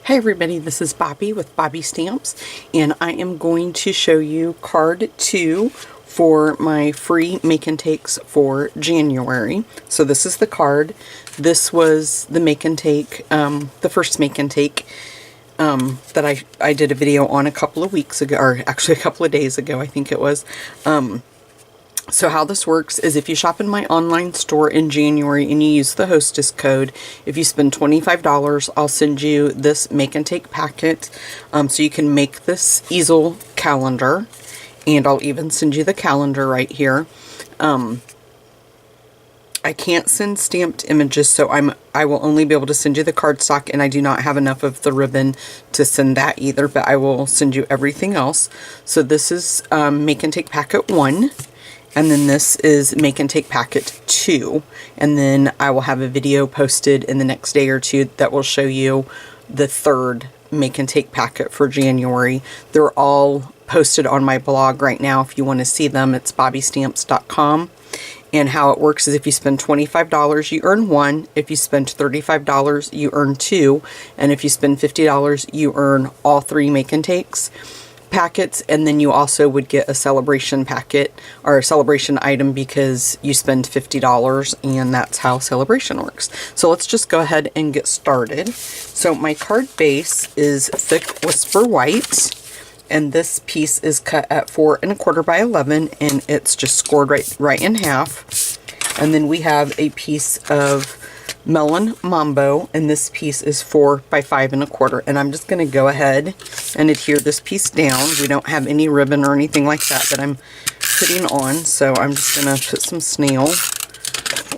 Hi everybody, this is Bobby with Bobby Stamps, and I am going to show you card 2 for my free make and takes for January. So this is the card. This was the make and take, the first make and take that I did a video on a couple of weeks ago, or actually a couple of days ago, I think it was. So how this works is if you shop in my online store in January and you use the hostess code, if you spend $25, I'll send you this make and take packet, so you can make this easel calendar, and I'll even send you the calendar right here. I can't send stamped images, so I will only be able to send you the cardstock, and I do not have enough of the ribbon to send that either, but I will send you everything else. So this is make and take packet 1. And then this is make and take packet 2, and then I will have a video posted in the next day or two that will show you the third make and take packet for January. They're all posted on my blog right now if you want to see them. It's bobbystamps.com. And how it works is if you spend $25, you earn 1. If you spend $35, you earn 2. And if you spend $50, you earn all 3 make and takes packets, and then you also would get a celebration packet or a celebration item because you spend $50, and that's how celebration works. So let's just go ahead and get started. So my card base is thick Whisper White, and this piece is cut at 4 1/4 by 11, and it's just scored right in half. And then we have a piece of Melon Mambo, and this piece is 4 by 5 1/4, and I'm just going to go ahead and adhere this piece down. We don't have any ribbon or anything like that I'm putting on, so I'm just going to put some snail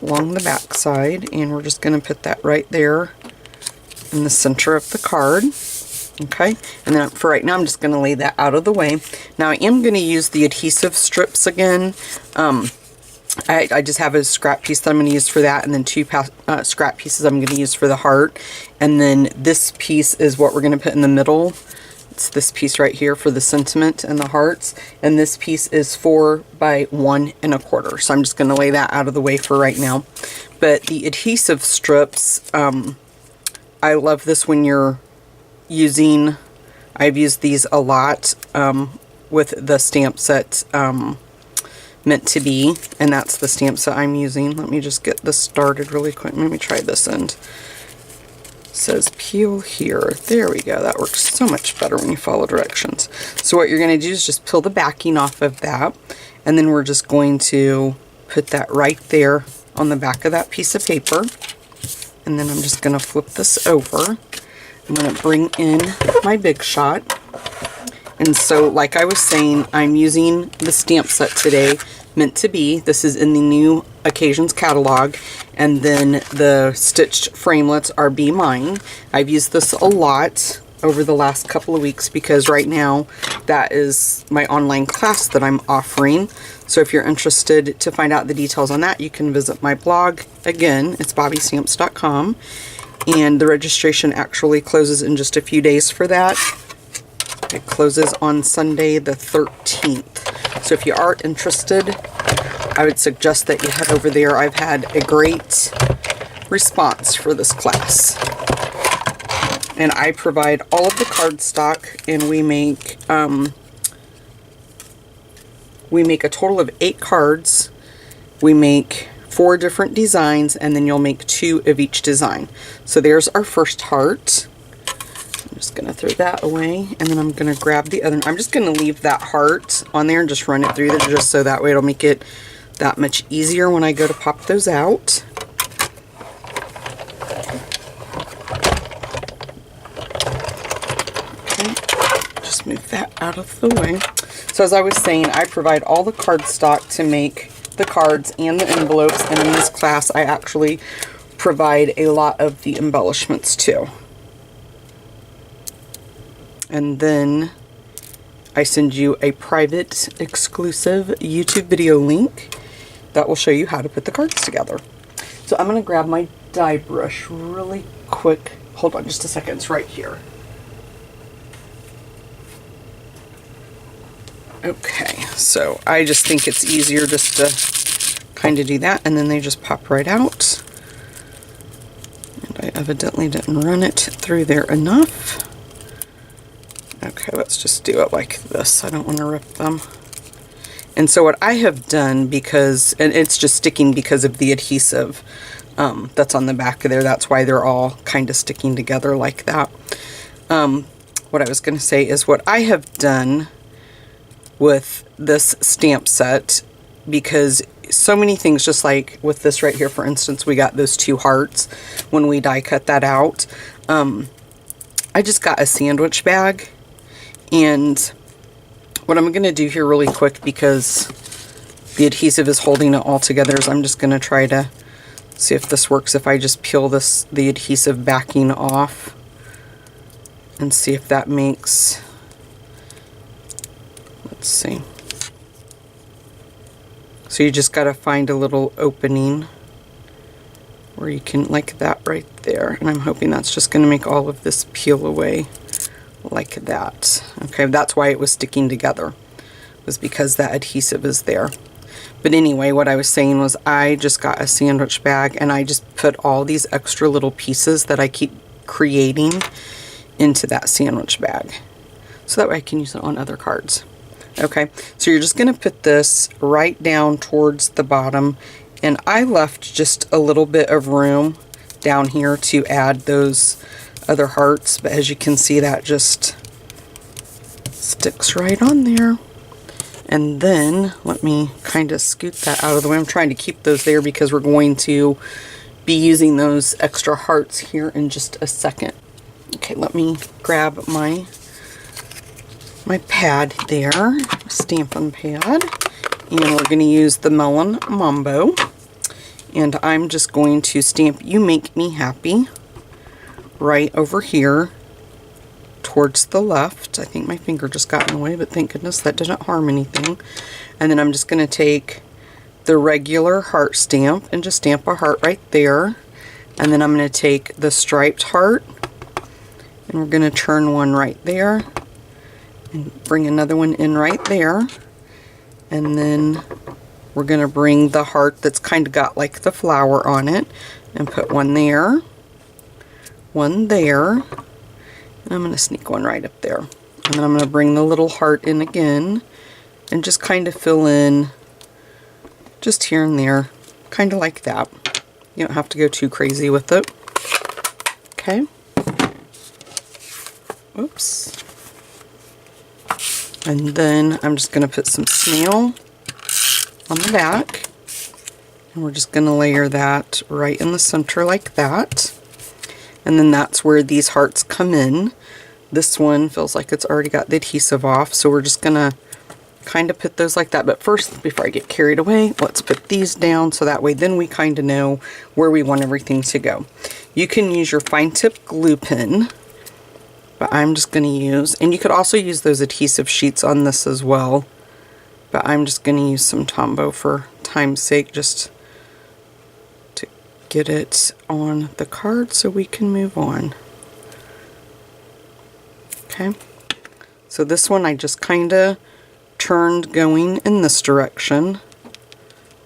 along the back side, and we're just going to put that right there in the center of the card. Okay, and then for right now I'm just going to lay that out of the way. Now I am going to use the adhesive strips again. I just have a scrap piece that I'm going to use for that, and then 2 scrap pieces I'm going to use for the heart. And then this piece is what we're going to put in the middle. It's this piece right here for the sentiment and the hearts. And this piece is 4 by 1 1/4. So I'm just going to lay that out of the way for right now. But the adhesive strips, I love this when you're using, I've used these a lot with the stamp set Meant to Be, and that's the stamp set I'm using. Let me just get this started really quick. Let me try this end. It says peel here. There we go. That works so much better when you follow directions. So what you're going to do is just peel the backing off of that, and then we're just going to put that right there on the back of that piece of paper. And then I'm just going to flip this over. I'm going to bring in my Big Shot. And so, like I was saying, I'm using the stamp set today, Meant to Be. This is in the New Occasions catalog. And then the stitched framelits are Be Mine. I've used this a lot over the last couple of weeks because right now that is my online class that I'm offering. So if you're interested to find out the details on that, you can visit my blog. Again, it's bobbystamps.com. And the registration actually closes in just a few days for that. It closes on Sunday the 13th. So if you are interested, I would suggest that you head over there. I've had a great response for this class. And I provide all of the cardstock, and we make a total of 8 cards. We make 4 different designs, and then you'll make 2 of each design. So there's our first heart. I'm just going to throw that away, and then I'm going to grab the other. I'm just going to leave that heart on there and just run it through there, just so that way it'll make it that much easier when I go to pop those out. Okay, just move that out of the way. So as I was saying, I provide all the cardstock to make the cards and the envelopes, and in this class I actually provide a lot of the embellishments too. And then I send you a private, exclusive YouTube video link that will show you how to put the cards together. So I'm going to grab my die brush really quick. Hold on just a second. It's right here. Okay, so I just think it's easier just to kind of do that, and then they just pop right out. And I evidently didn't run it through there enough. Okay, let's just do it like this. I don't want to rip them. And so what I have done, because, and it's just sticking because of the adhesive that's on the back of there, that's why they're all kind of sticking together like that. What I was going to say is what I have done with this stamp set, because so many things, just like with this right here, for instance, we got those 2 hearts when we die cut that out. I just got a sandwich bag, and what I'm going to do here really quick, because the adhesive is holding it all together, is I'm just going to try to see if this works, if I just peel the adhesive backing off and see if that makes, let's see. So you just got to find a little opening where you can, like that right there, and I'm hoping that's just going to make all of this peel away like that. Okay, that's why it was sticking together, was because that adhesive is there. But anyway, what I was saying was I just got a sandwich bag, and I just put all these extra little pieces that I keep creating into that sandwich bag, so that way I can use it on other cards. Okay, so you're just going to put this right down towards the bottom, and I left just a little bit of room down here to add those other hearts, but as you can see, that just sticks right on there. And then let me kind of scoot that out of the way. I'm trying to keep those there because we're going to be using those extra hearts here in just a second. Okay, let me grab my pad there, Stampin' Pad, and we're going to use the Melon Mambo, and I'm just going to stamp "You Make Me Happy" right over here towards the left. I think my finger just got in the way, but thank goodness that didn't harm anything. And then I'm just going to take the regular heart stamp and just stamp a heart right there, and then I'm going to take the striped heart, and we're going to turn one right there and bring another one in right there, and then we're going to bring the heart that's kind of got like the flower on it and put one there, one there, and I'm going to sneak one right up there. And then I'm going to bring the little heart in again and just kind of fill in just here and there, kind of like that. You don't have to go too crazy with it. Okay. Oops. And then I'm just going to put some snail on the back, and we're just going to layer that right in the center like that. And then that's where these hearts come in. This one feels like it's already got the adhesive off, so we're just going to kind of put those like that. But first, before I get carried away, let's put these down so that way then we kind of know where we want everything to go. You can use your fine tip glue pen, but I'm just going to use, and you could also use those adhesive sheets on this as well, but I'm just going to use some Tombow for time's sake, just to get it on the card so we can move on. Okay, so this one I just kind of turned going in this direction.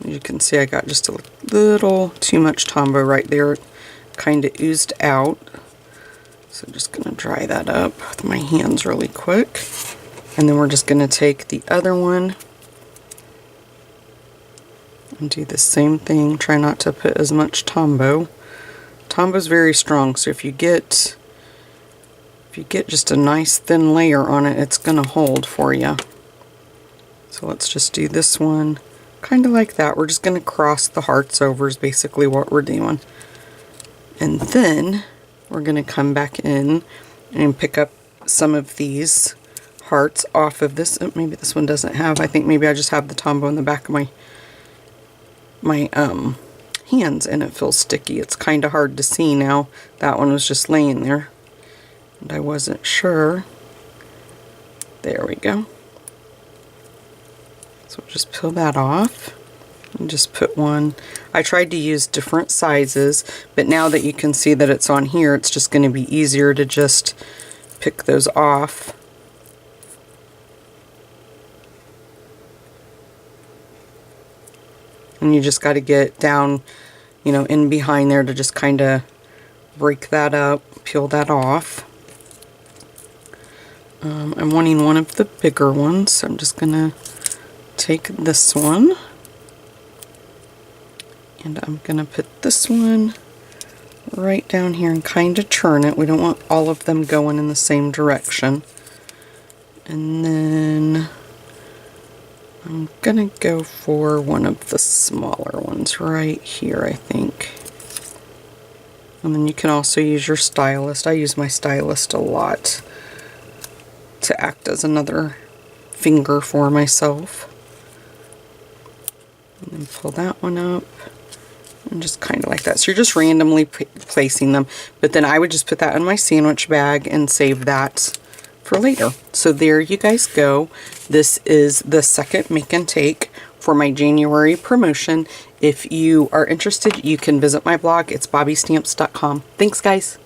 As you can see, I got just a little too much Tombow right there. It kind of oozed out. So I'm just going to dry that up with my hands really quick. And then we're just going to take the other one and do the same thing. Try not to put as much Tombow. Tombow's very strong, so if you get just a nice thin layer on it, it's going to hold for you. So let's just do this one kind of like that. We're just going to cross the hearts over is basically what we're doing. And then we're going to come back in and pick up some of these hearts off of this. Oh, maybe this one doesn't have, I think maybe I just have the Tombow in the back of my hands and it feels sticky. It's kind of hard to see now. That one was just laying there and I wasn't sure. There we go. So just peel that off and just put one. I tried to use different sizes, but now that you can see that it's on here, it's just going to be easier to just pick those off. And you just got to get down, you know, in behind there to just kind of break that up, peel that off. I'm wanting one of the bigger ones, so I'm just gonna take this one and I'm gonna put this one right down here and kind of turn it. We don't want all of them going in the same direction. And then I'm gonna go for one of the smaller ones right here, I think. And then you can also use your stylist. I use my stylist a lot to act as another finger for myself. And then pull that one up. And just kind of like that. So you're just randomly placing them. But then I would just put that in my sandwich bag and save that for later. So there you guys go. This is the second make and take for my January promotion. If you are interested, you can visit my blog. It's bobbystamps.com. Thanks, guys.